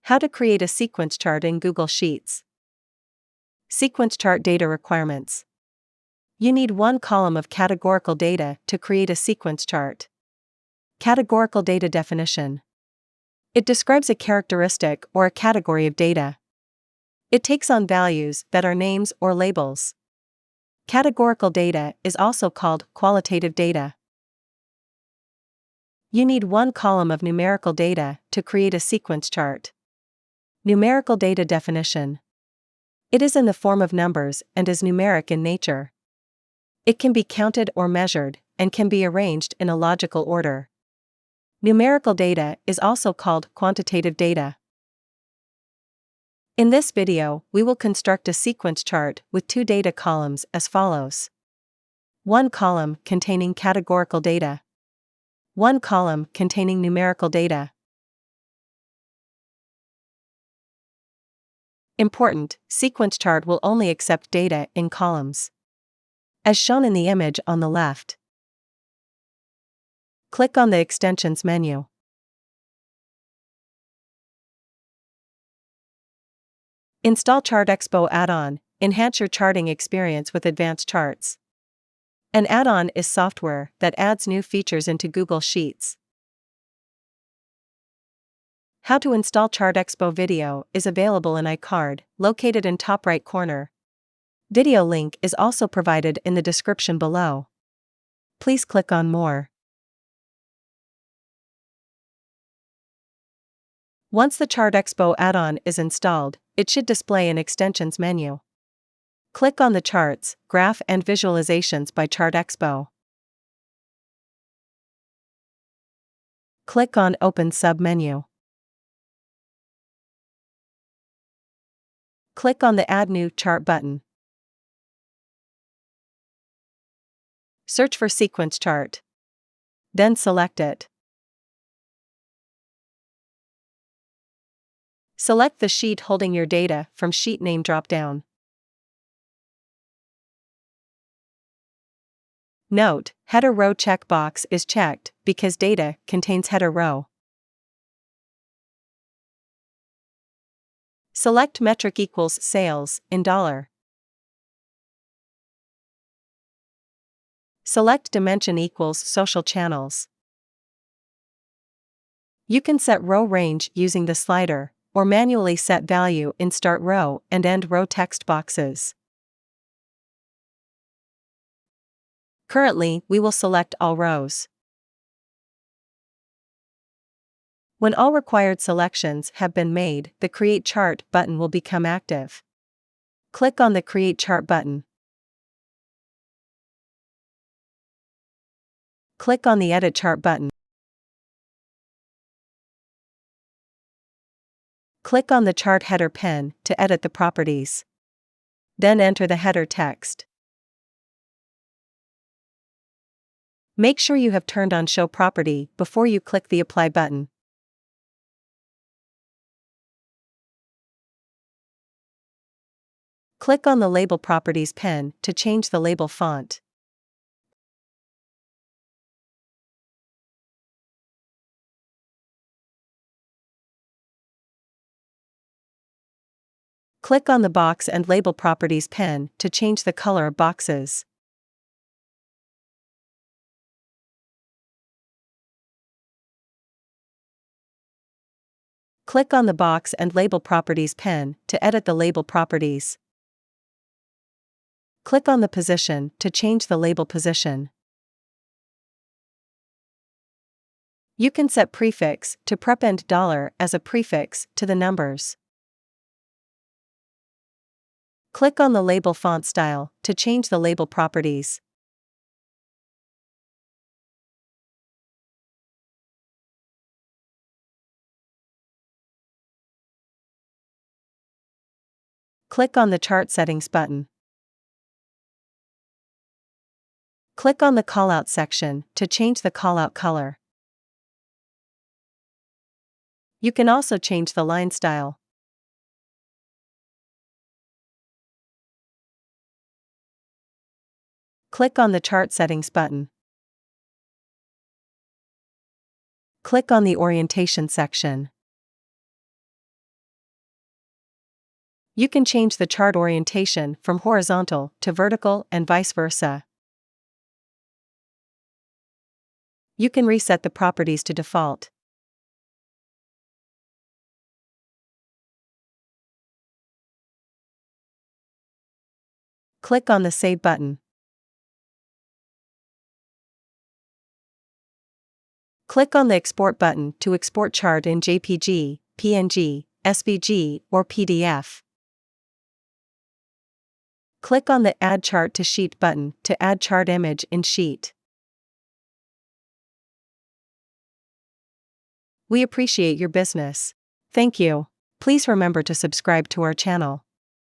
How to create a sequence chart in Google Sheets. Sequence chart data requirements. You need one column of categorical data to create a sequence chart. Categorical data definition. It describes a characteristic or a category of data. It takes on values that are names or labels. Categorical data is also called qualitative data. You need one column of numerical data to create a sequence chart. Numerical data definition. It is in the form of numbers and is numeric in nature. It can be counted or measured, and can be arranged in a logical order. Numerical data is also called quantitative data. In this video, we will construct a sequence chart with two data columns as follows. One column containing categorical data. One column containing numerical data. Important: sequence chart will only accept data in columns, as shown in the image on the left. Click on the Extensions menu. Install ChartExpo add-on. Enhance your charting experience with advanced charts. An add-on is software that adds new features into Google Sheets. How to install ChartExpo video is available in iCard, located in top right corner. Video link is also provided in the description below. Please click on More. Once the ChartExpo add-on is installed, it should display an Extensions menu. Click on the Charts, Graph and Visualizations by ChartExpo. Click on Open sub-menu. Click on the Add New Chart button. Search for Sequence Chart. Then select it. Select the sheet holding your data from Sheet Name drop-down. Note: Header Row checkbox is checked because data contains header row. Select Metric equals Sales in dollar. Select Dimension equals Social Channels. You can set row range using the slider, or manually set value in Start Row and End Row text boxes. Currently, we will select all rows. When all required selections have been made, the Create Chart button will become active. Click on the Create Chart button. Click on the Edit Chart button. Click on the chart header pen to edit the properties. Then enter the header text. Make sure you have turned on Show Property before you click the Apply button. Click on the Label Properties pen to change the label font. Click on the Box and Label Properties pen to change the color of boxes. Click on the Box and Label Properties pen to edit the label properties. Click on the Position to change the label position. You can set prefix to prepend $ as a prefix to the numbers. Click on the Label Font Style to change the label properties. Click on the Chart Settings button. Click on the Callout section to change the callout color. You can also change the line style. Click on the Chart Settings button. Click on the Orientation section. You can change the chart orientation from horizontal to vertical and vice versa. You can reset the properties to default. Click on the Save button. Click on the Export button to export chart in JPG, PNG, SVG, or PDF. Click on the Add Chart to Sheet button to add chart image in Sheet. We appreciate your business. Thank you. Please remember to subscribe to our channel.